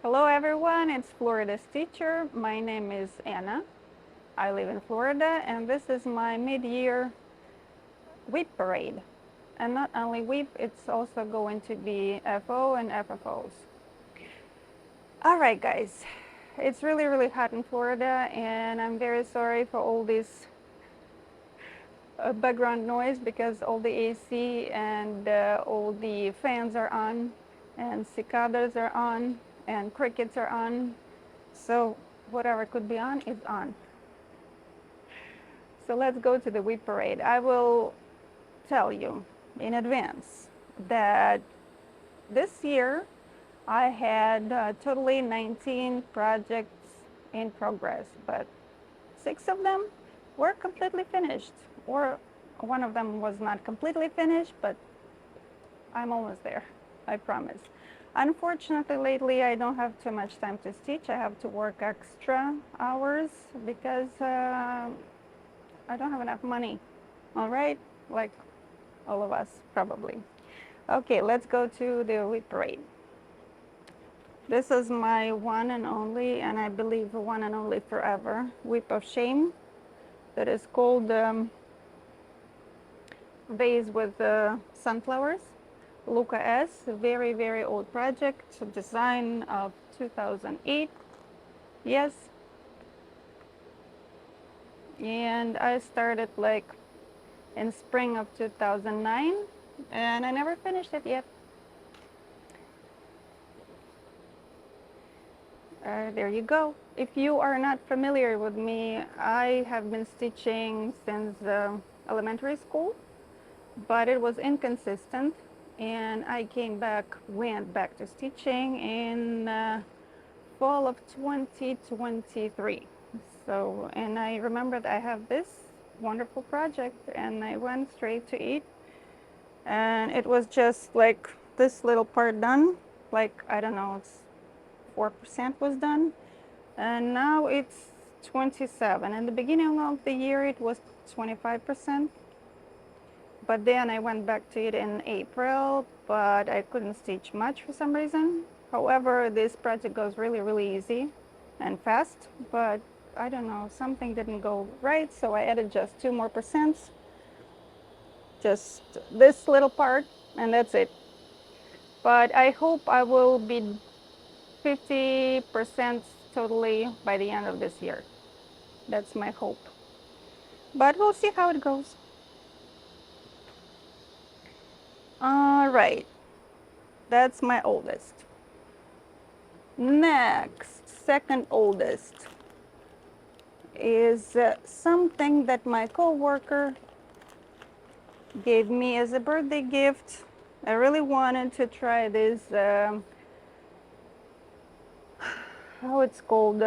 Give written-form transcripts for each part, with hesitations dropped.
Hello everyone, it's Florida Stitcher. My name is Anna. I live in Florida and this is my mid-year WIP parade. And not only WIP, it's also going to be FO and FFOs. Alright guys, it's really hot in Florida and I'm very sorry for all this background noise because all the AC and all the fans are on and cicadas are on and crickets are on. So whatever could be on is on. So let's go to the WIP parade. I will tell you in advance that this year I had totally 19 projects in progress, but 6 of them were completely finished, or one of them was not completely finished, but I'm almost there, I promise. Unfortunately, lately I don't have too much time to stitch. I have to work extra hours because I don't have enough money. All right, like all of us probably. Okay, let's go to the WIP parade. This is my one and only, and I believe one and only forever, WIP of Shame. That is called Vase with Sunflowers. Luca S, very old project, design of 2008. Yes. And I started like in spring of 2009 and I never finished it yet. There you go. If you are not familiar with me, I have been stitching since elementary school, but it was inconsistent and I went back to stitching in fall of 2023. So, and I remembered I have this wonderful project and I went straight to it. And it was just like this little part done, like, I don't know, it's 4% was done. And now it's 27. In the beginning of the year, it was 25%. But then I went back to it in April, but I couldn't stitch much for some reason. However, this project goes really easy and fast, but I don't know, something didn't go right, so I added just 2 more percents. Just this little part, and that's it. But I hope I will be 50% totally by the end of this year. That's my hope. But we'll see how it goes. All right, that's my oldest. Next, second oldest is something that my co-worker gave me as a birthday gift. I really wanted to try this, how it's called,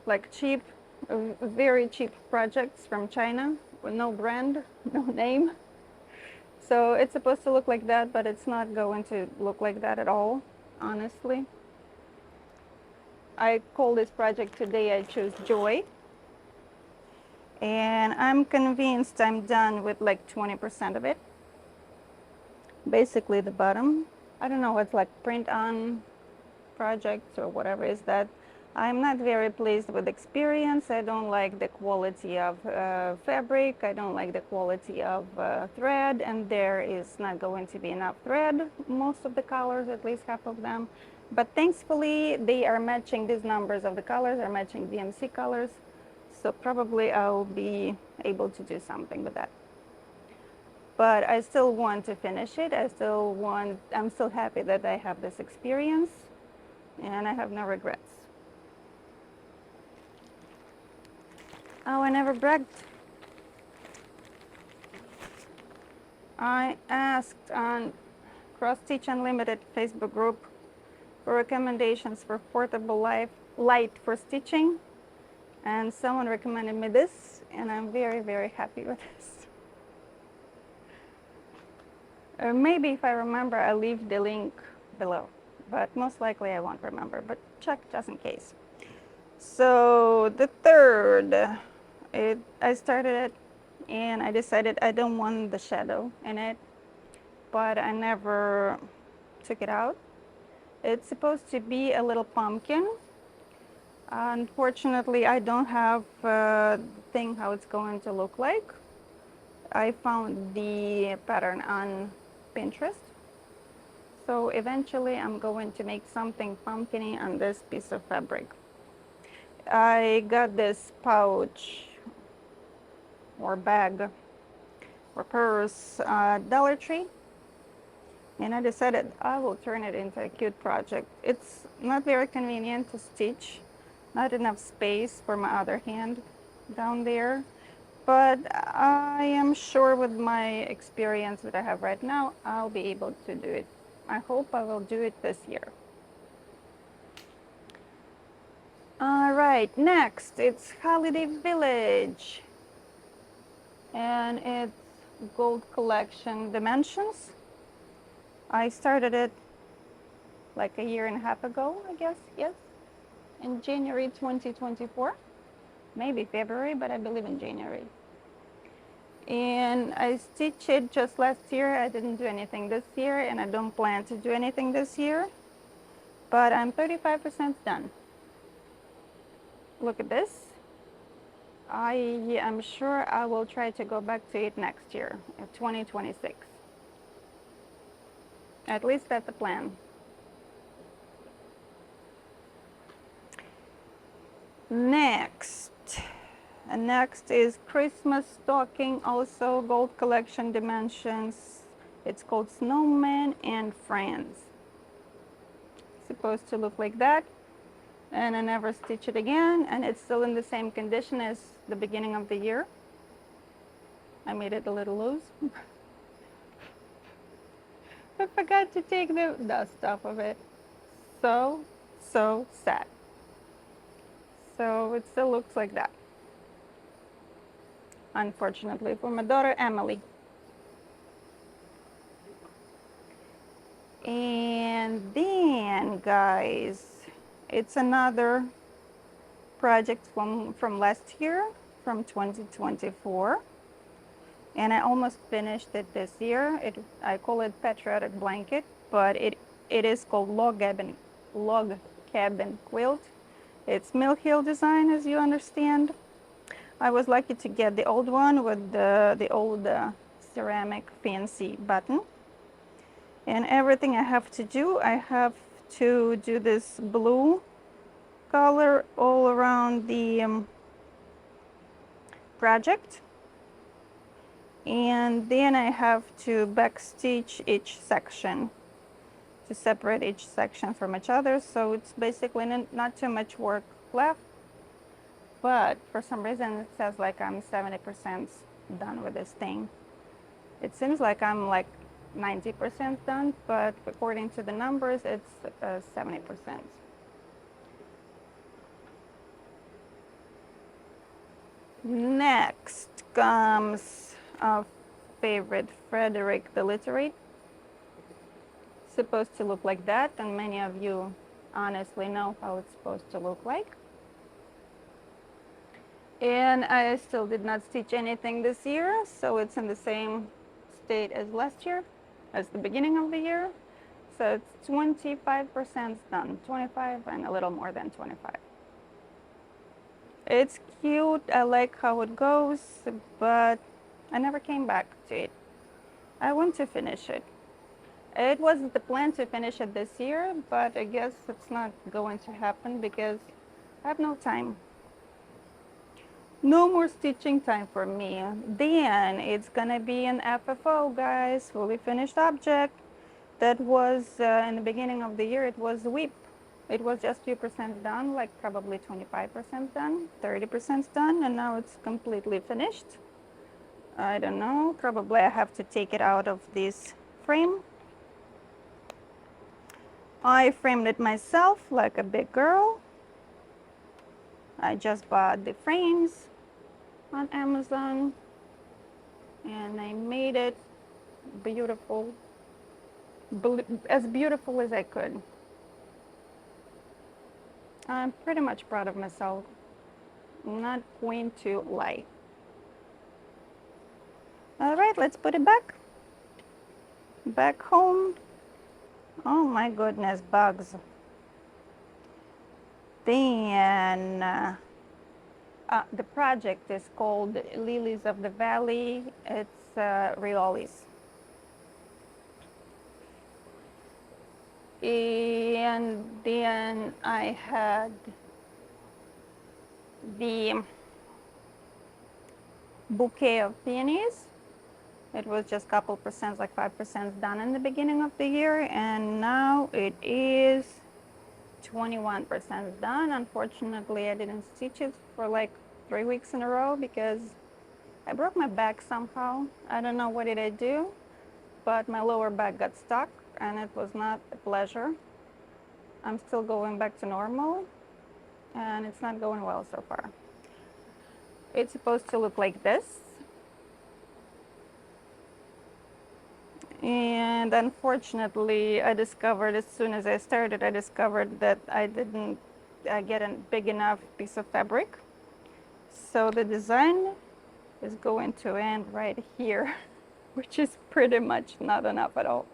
like cheap, very cheap projects from China with no brand, no name. So it's supposed to look like that, but it's not going to look like that at all, honestly. I call this project today, I choose Joy. And I'm convinced I'm done with like 20% of it. Basically the bottom. I don't know what's like print on project or whatever is that. I'm not very pleased with experience. I don't like the quality of fabric. I don't like the quality of thread, and there is not going to be enough thread. Most of the colors, at least half of them. But thankfully, they are matching, these numbers of the colors are matching DMC colors. So probably I'll be able to do something with that. But I still want to finish it. I'm still happy that I have this experience and I have no regrets. Oh, I never bragged. I asked on Cross Stitch Unlimited Facebook group for recommendations for portable light for stitching. And someone recommended me this, and I'm very happy with this. Maybe if I remember, I'll leave the link below, but most likely I won't remember, but check just in case. So the third, I started it and I decided I don't want the shadow in it, but I never took it out. It's supposed to be a little pumpkin. Unfortunately, I don't have a thing how it's going to look like. I found the pattern on Pinterest. So eventually I'm going to make something pumpkin-y on this piece of fabric. I got this pouch or bag or purse Dollar Tree, and I decided I will turn it into a cute project. It's not very convenient to stitch, not enough space for my other hand down there, but I am sure with my experience that I have right now, I'll be able to do it. I hope I will do it this year. All right, next it's Holiday Village, and it's Gold Collection Dimensions. I started it like a year and a half ago, I guess, yes, in January 2024, maybe February, but I believe in January. And I stitched it just last year. I didn't do anything this year, and I don't plan to do anything this year, but I'm 35% done. Look at this. I am sure I will try to go back to it next year, in 2026. At least that's the plan. Next is Christmas stocking, also Gold Collection Dimensions. It's called Snowman and Friends. It's supposed to look like that. And I never stitch it again, and it's still in the same condition as the beginning of the year. I made it a little loose. I forgot to take the dust off of it. So sad. So it still looks like that, unfortunately, for my daughter Emily. And then, guys, it's another project from last year, from 2024, and I almost finished it this year. I call it Patriotic Blanket, but it is called Log Cabin Quilt. It's Mill Hill design, as you understand. I was lucky to get the old one with the old ceramic fancy button. And everything I have to do, I have to do this blue color all around the project. And then I have to backstitch each section to separate each section from each other. So it's basically not too much work left. But for some reason it says like I'm 70% done with this thing. It seems like I'm like 90% done, but according to the numbers, it's 70%. Next comes our favorite Frederick the Literate. Supposed to look like that, and many of you honestly know how it's supposed to look like. And I still did not stitch anything this year, so it's in the same state as last year, as the beginning of the year. So it's 25% done, 25 and a little more than 25. It's cute, I like how it goes, but I never came back to it. I want to finish it. It was the plan to finish it this year, but I guess it's not going to happen because I have no time. No more stitching time for me. Then it's gonna be an FFO, guys, fully finished object. That was in the beginning of the year, it was WIP. It was just few percent done, like probably 25% done, 30% done, and now it's completely finished. I don't know, probably I have to take it out of this frame. I framed it myself like a big girl. I just bought the frames on Amazon and I made it beautiful, as beautiful as I could. I'm pretty much proud of myself. I'm not going to lie. All right, let's put it back home. Oh my goodness, bugs. Then the project is called Lilies of the Valley. It's Riolis. And then I had the bouquet of peonies. It was just a couple percent, like 5% done in the beginning of the year, and now it is 21% done. Unfortunately, I didn't stitch it for like 3 weeks in a row because I broke my back somehow. I don't know what did I do, but my lower back got stuck and it was not a pleasure. I'm still going back to normal and it's not going well so far. It's supposed to look like this. And unfortunately, I discovered as soon as I started, I discovered that I didn't get a big enough piece of fabric. So the design is going to end right here, which is pretty much not enough at all.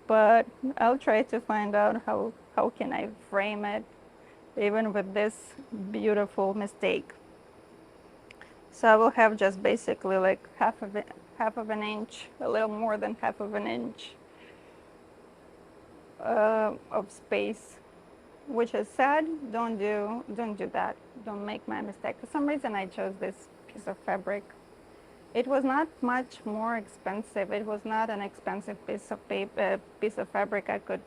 But I'll try to find out how can I frame it even with this beautiful mistake. So I will have just basically like half of an inch, a little more than half of an inch of space, which is sad. Don't do that. Don't make my mistake. For some reason I chose this piece of fabric. It was not much more expensive. It was not an expensive piece of paper, piece of fabric. I could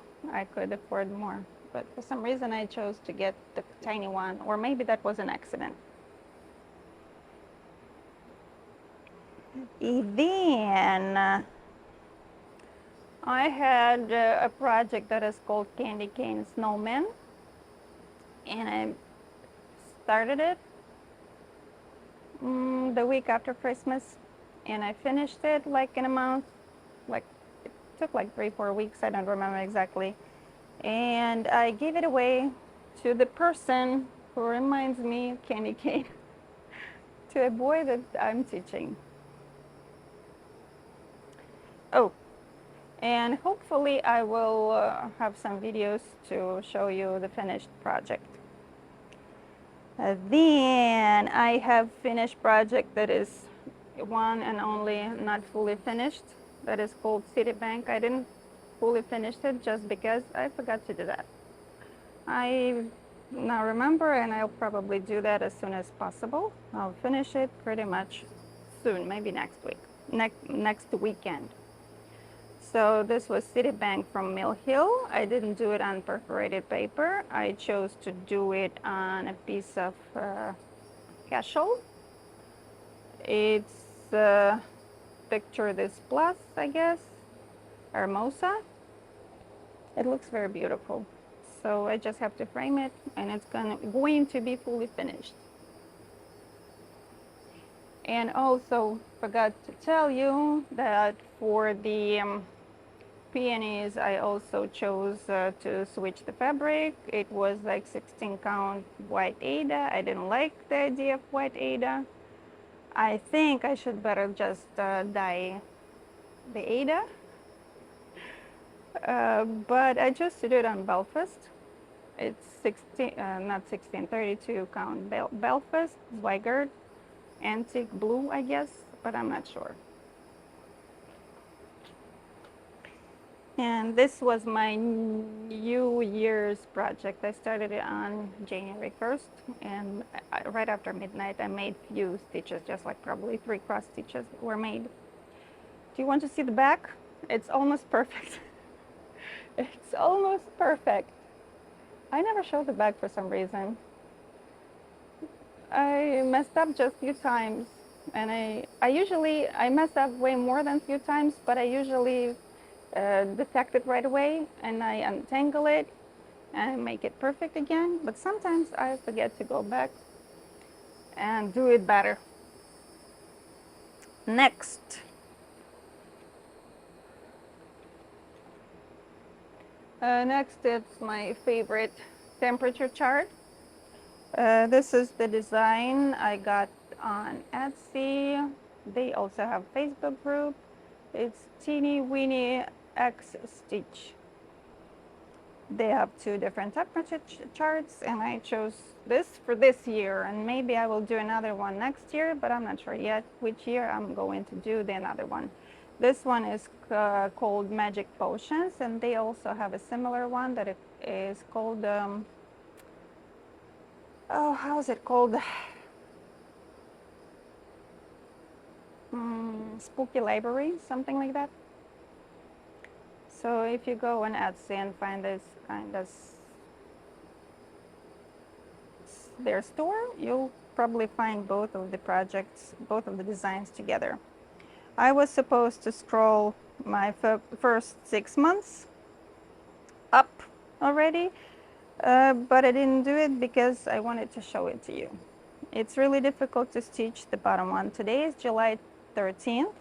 afford more, but for some reason I chose to get the tiny one, or maybe that was an accident. Then I had a project that is called Candy Cane Snowman, and I started it the week after Christmas, and I finished it like in a month. Like it took like 3-4 weeks. I don't remember exactly, and I gave it away to the person who reminds me of Candy Cane, to a boy that I'm teaching. Oh, and hopefully I will have some videos to show you the finished project. Then I have finished project that is one and only not fully finished. That is called Citibank. I didn't fully finish it just because I forgot to do that. I now remember, and I'll probably do that as soon as possible. I'll finish it pretty much soon, maybe next week, next weekend. So this was Citibank from Mill Hill. I didn't do it on perforated paper. I chose to do it on a piece of casual. It's picture this plus, I guess, Hermosa. It looks very beautiful. So I just have to frame it, and it's going to be fully finished. And also forgot to tell you that for the peonies, I also chose to switch the fabric. It was like 16 count white Aida. I didn't like the idea of white Aida. I think I should better just dye the Aida. But I chose to do it on Belfast. It's 32 count Belfast, Zweigert, antique blue, I guess, but I'm not sure. And this was my New Year's project. I started it on January 1st, and right after midnight I made few stitches, just like probably 3 cross stitches were made. Do you want to see the back? It's almost perfect. It's almost perfect. I never show the back for some reason. I messed up just a few times, and I mess up way more than a few times, but I usually detect it right away, and I untangle it and make it perfect again. But sometimes I forget to go back and do it better. Next, it's my favorite temperature chart. This is the design I got on Etsy. They also have a Facebook group. It's Teeny Weeny X Stitch. They have two different temperature charts, and I chose this for this year, and maybe I will do another one next year, but I'm not sure yet which year I'm going to do the another one. This one is called Magic Potions, and they also have a similar one that it is called, oh, how is it called? Spooky Library, something like that. So if you go on Etsy and find this kind of their store, you'll probably find both of the projects, both of the designs together. I was supposed to scroll my first 6 months up already, but I didn't do it because I wanted to show it to you. It's really difficult to stitch the bottom one. Today is July 13th,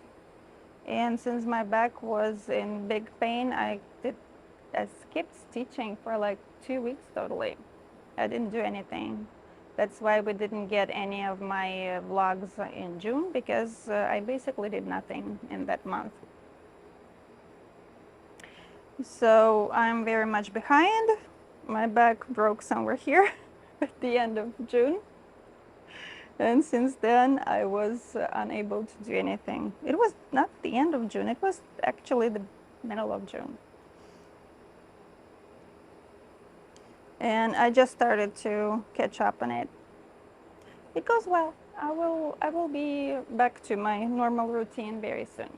and since my back was in big pain, I skipped stitching for like 2 weeks totally. I didn't do anything. That's why we didn't get any of my vlogs in June, because I basically did nothing in that month. So I'm very much behind. My back broke somewhere here at the end of June. And since then, I was unable to do anything. It was not the end of June, it was actually the middle of June. And I just started to catch up on it. It goes well. I will be back to my normal routine very soon.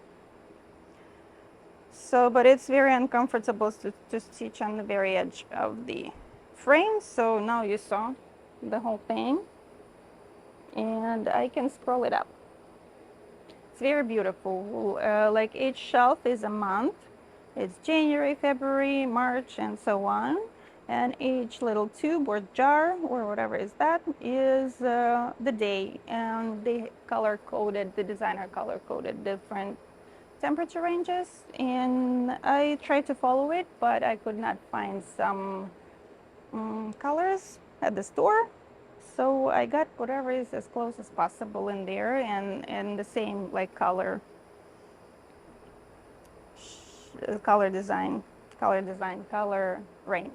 So, but it's very uncomfortable to stitch on the very edge of the frame. So now you saw the whole thing, and I can scroll it up. It's very beautiful. Like each shelf is a month. It's January, February, March, and so on. And each little tube or jar or whatever is that is the day. And they color coded, the designer color coded different temperature ranges. And I tried to follow it, but I could not find some colors at the store. So I got whatever is as close as possible in there, and the same like color design, color range.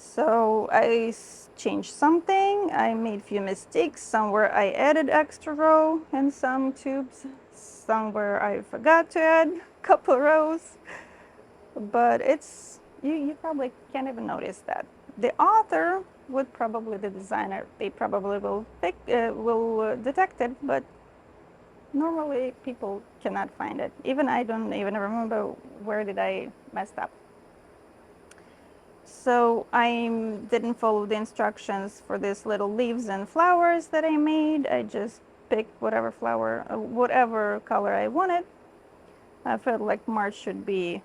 So I changed something, I made a few mistakes. Somewhere I added extra row in some tubes, somewhere I forgot to add a couple rows, but it's, you probably can't even notice that. The author would probably, the designer, they probably will detect it, but normally people cannot find it. Even I don't even remember where did I mess up. So I didn't follow the instructions for these little leaves and flowers that I made. I just picked whatever flower, whatever color I wanted. I felt like March should be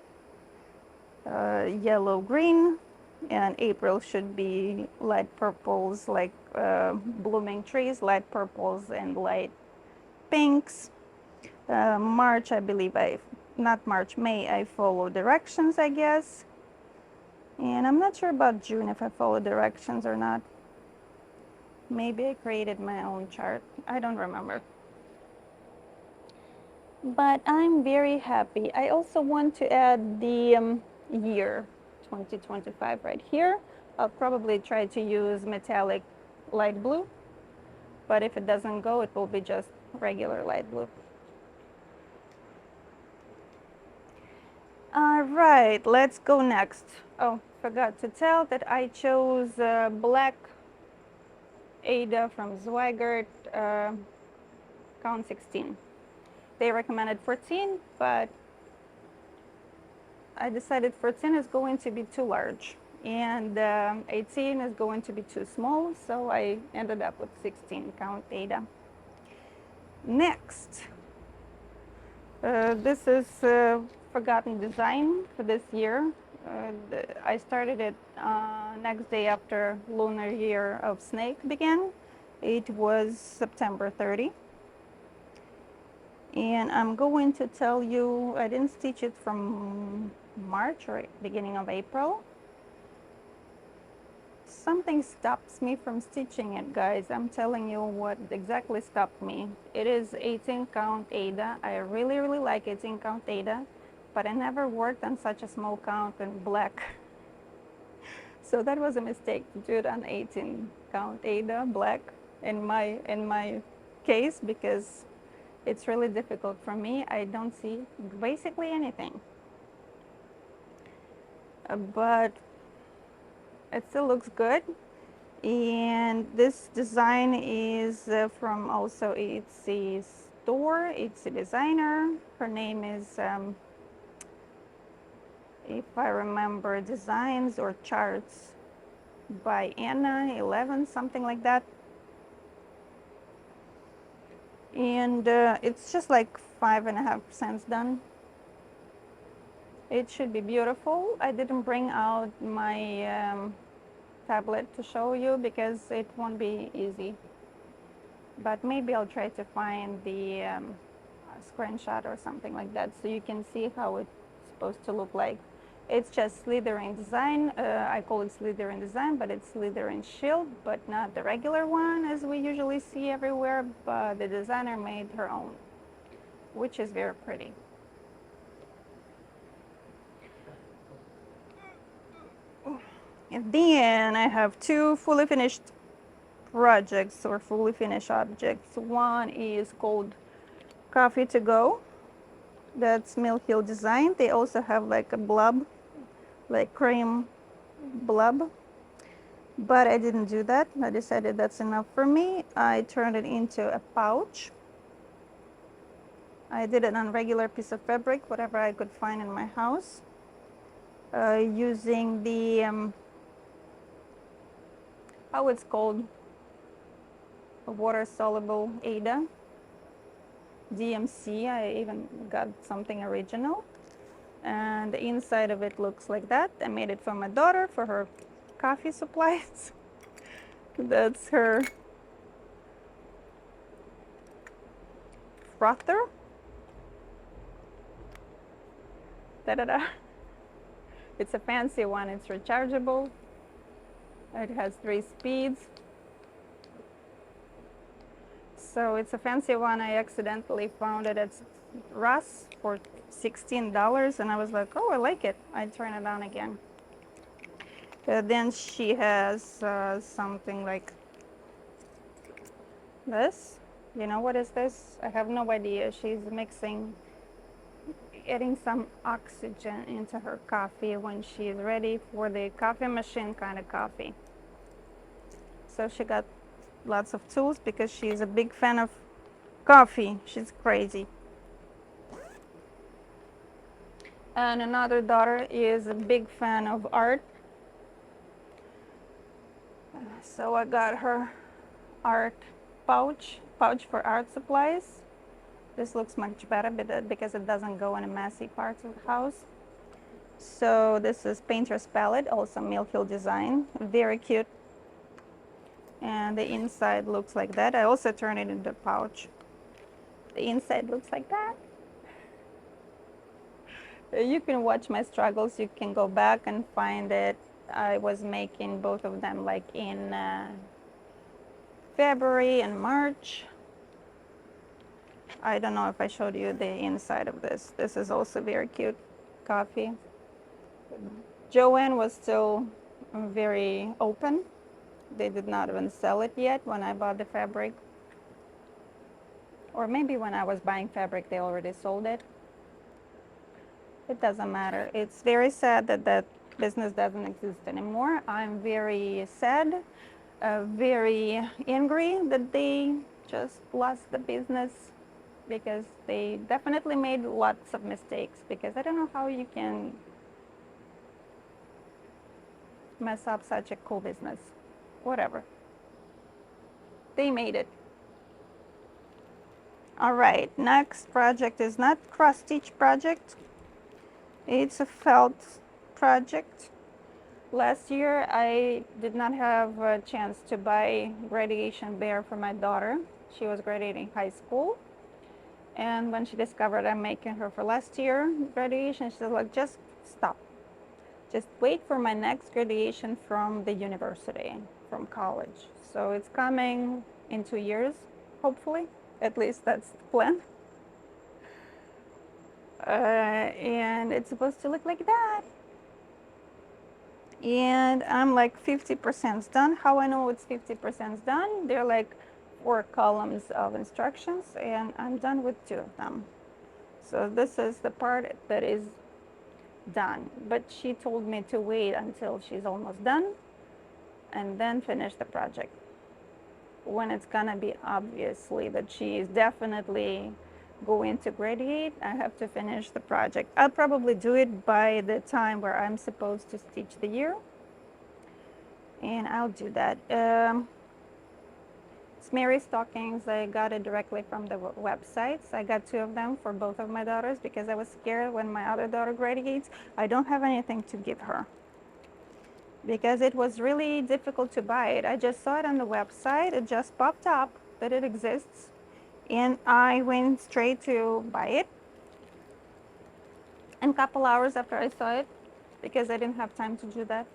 yellow green, and April should be light purples, like blooming trees, light purples and light pinks. March, I believe May, I follow directions, I guess. And I'm not sure about June, if I follow directions or not. Maybe I created my own chart. I don't remember. But I'm very happy. I also want to add the year 2025 right here. I'll probably try to use metallic light blue, but if it doesn't go, it will be just regular light blue. All right, let's go next. Oh, forgot to tell that I chose black Aida from Zweigert, count 16. They recommended 14, but I decided 14 is going to be too large, and 18 is going to be too small, so I ended up with 16 count Aida. Next, this is forgotten design for this year. I started it next day after lunar year of snake began. It was September 30. And I'm going to tell you, I didn't stitch it from March or beginning of April. Something stops me from stitching it, guys. I'm telling you what exactly stopped me. It is 18 count Aida. I really like 18 count Aida, but I never worked on such a small count in black So that was a mistake to do it on 18 count Aida black in my case, because it's really difficult for me. I don't see basically anything. But it still looks good. And this design is from also Etsy store, Etsy designer. Her name is, if I remember, Designs or Charts by Anna 11, something like that. And it's just like 5.5% done. It should be beautiful. I didn't bring out my tablet to show you because it won't be easy. But maybe I'll try to find the screenshot or something like that so you can see how it's supposed to look like. It's just slithering design. I call it slithering design, but it's slithering shield, but not the regular one as we usually see everywhere. But the designer made her own, which is very pretty. And then I have two fully finished projects or fully finished objects. One is called Coffee to Go. That's Mill Hill design. They also have like a blob, like cream blob. But I didn't do that. I decided that's enough for me. I turned it into a pouch. I did it on regular piece of fabric, whatever I could find in my house, using the how it's called, a water soluble Aida DMC. I even got something original, and the inside of it looks like that. I made it for my daughter for her coffee supplies. That's her frother. Da-da-da. It's a fancy one. It's rechargeable. It has 3 speeds. So it's a fancy one. I accidentally found it at Ross for $16, and I was like, oh, I like it. I turn it on again. Then she has something like this. You know what is this? I have no idea. She's adding some oxygen into her coffee when she's ready for the coffee machine kind of coffee. So she got lots of tools because she's a big fan of coffee. She's crazy. And another daughter is a big fan of art. So I got her art pouch for art supplies. This looks much better because it doesn't go in a messy parts of the house. So this is Painter's Palette, also Mill Hill design, very cute. And the inside looks like that. I also turn it into a pouch. The inside looks like that. You can watch my struggles. You can go back and find it. I was making both of them like in February and March. I don't know if I showed you the inside of this. This is also very cute coffee. Joanne was still very open. They did not even sell it yet when I bought the fabric. Or maybe when I was buying fabric, they already sold it. It doesn't matter. It's very sad that that business doesn't exist anymore. I'm very sad, very angry that they just lost the business, because they definitely made lots of mistakes, because I don't know how you can mess up such a cool business. Whatever. They made it. All right, next project is not cross stitch project. It's a felt project. Last year I did not have a chance to buy graduation bear for my daughter. She was graduating high school. And when she discovered I'm making her for last year graduation, she was like, just stop. Just wait for my next graduation from the university, from college. So it's coming in 2 years, hopefully. At least that's the plan. And it's supposed to look like that. and I'm like 50% done. How I know it's 50% done? They're like 4 columns of instructions, and I'm done with 2 of them. So this is the part that is done. But she told me to wait until she's almost done and then finish the project. When it's gonna be obviously that she is definitely going to graduate, I have to finish the project. I'll probably do it by the time where I'm supposed to stitch the year, and I'll do that. It's Mary stockings. I got it directly from the websites. I got 2 of them for both of my daughters because I was scared when my other daughter graduates, I don't have anything to give her, because it was really difficult to buy it. I just saw it on the website. It just popped up that it exists, and I went straight to buy it. And a couple hours after I saw it, because I didn't have time to do that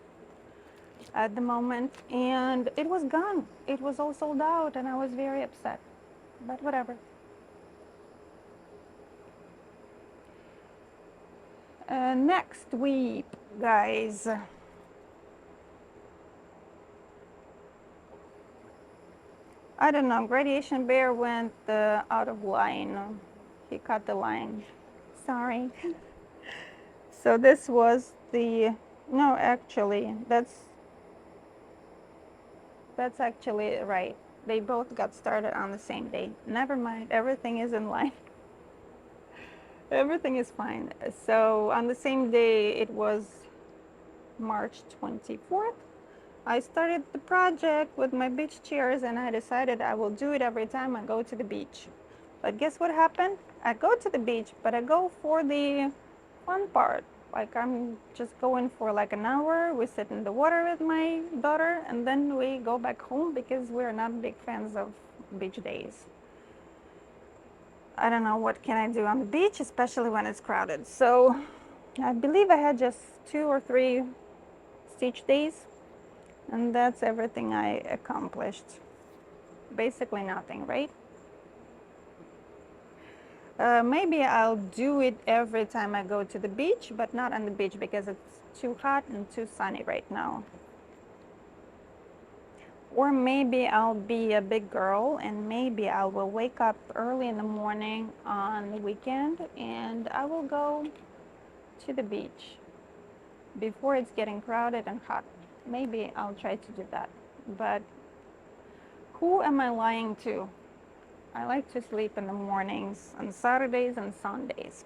at the moment, and it was gone. It was all sold out, and I was very upset, but whatever. Next week, guys. I don't know, Gradation Bear went out of line. He cut the line. Sorry. So this was the, no, actually, that's actually right. They both got started on the same day. Never mind, everything is in line. Everything is fine. So on the same day, it was March 24th. I started the project with my beach chairs, and I decided I will do it every time I go to the beach. But guess what happened? I go to the beach, but I go for the fun part. Like, I'm just going for like an hour. We sit in the water with my daughter, and then we go back home because we're not big fans of beach days. I don't know what can I do on the beach, especially when it's crowded. So I believe I had just 2 or 3 stitch days, and that's everything I accomplished. Basically nothing, right? Maybe I'll do it every time I go to the beach, but not on the beach because it's too hot and too sunny right now. Or maybe I'll be a big girl, and maybe I will wake up early in the morning on the weekend and I will go to the beach before it's getting crowded and hot. Maybe I'll try to do that. But who am I lying to? I like to sleep in the mornings on Saturdays and Sundays.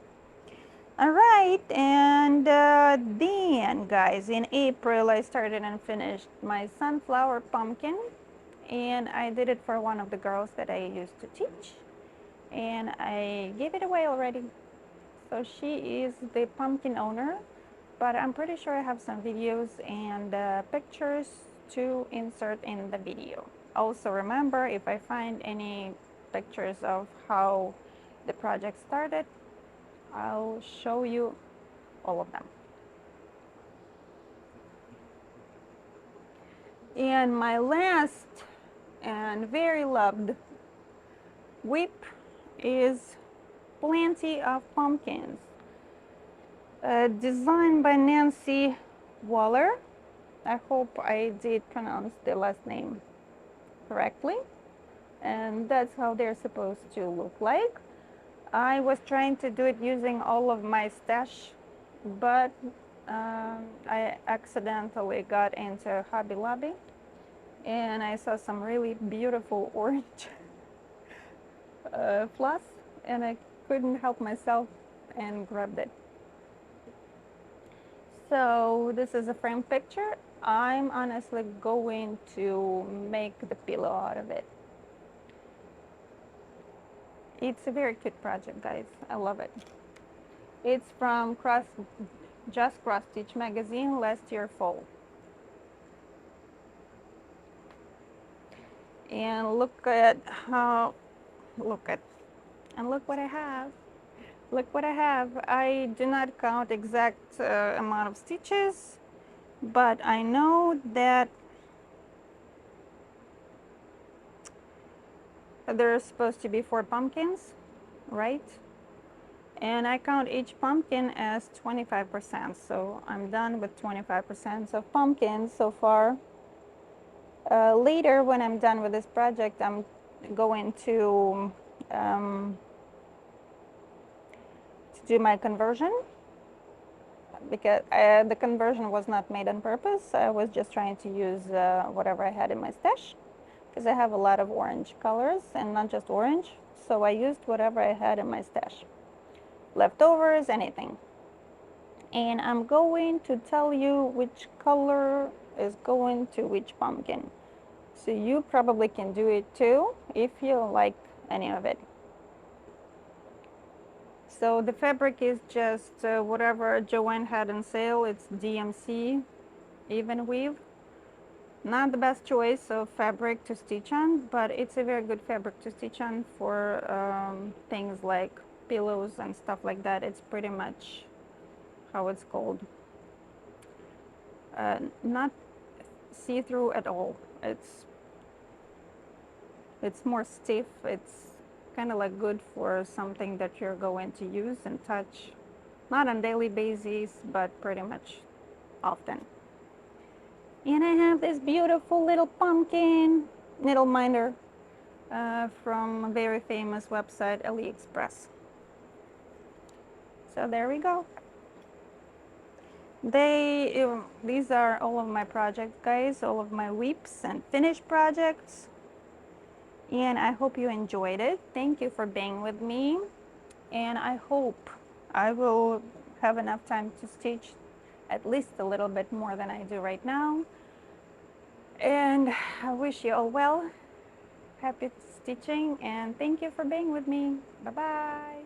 All right, and then, guys, in April, I started and finished my sunflower pumpkin, and I did it for one of the girls that I used to teach, and I gave it away already. So she is the pumpkin owner, but I'm pretty sure I have some videos and pictures to insert in the video. Also, remember, if I find any pictures of how the project started, I'll show you all of them. And my last and very loved WIP is Plenty of Pumpkins, designed by Nancy Waller. I hope I did pronounce the last name correctly. And that's how they're supposed to look like. I was trying to do it using all of my stash, but I accidentally got into Hobby Lobby, and I saw some really beautiful orange floss, and I couldn't help myself and grabbed it. So this is a frame picture. I'm honestly going to make the pillow out of it. It's a very cute project, guys. I love it. It's from Just Cross Stitch magazine last year fall. And look what I have. Look what I have. I do not count exact amount of stitches, but I know that there's supposed to be 4 pumpkins, right? And I count each pumpkin as 25%. So I'm done with 25% of pumpkins so far. Later, when I'm done with this project, I'm going to do my conversion, because the conversion was not made on purpose. I was just trying to use whatever I had in my stash, because I have a lot of orange colors, and not just orange. So I used whatever I had in my stash. Leftovers, anything. And I'm going to tell you which color is going to which pumpkin. So you probably can do it too if you like any of it. So the fabric is just whatever Joanne had on sale. It's DMC evenweave. Not the best choice of fabric to stitch on, but it's a very good fabric to stitch on for things like pillows and stuff like that. It's pretty much how it's called. Not see-through at all. It's more stiff. It's kind of like good for something that you're going to use and touch, not on daily basis, but pretty much often. And I have this beautiful little pumpkin needle minder from a very famous website, AliExpress. So there we go. These are all of my projects, guys, all of my WIPs and finished projects. And I hope you enjoyed it. Thank you for being with me. And I hope I will have enough time to stitch at least a little bit more than I do right now. And I wish you all well. Happy stitching, and thank you for being with me. Bye-bye.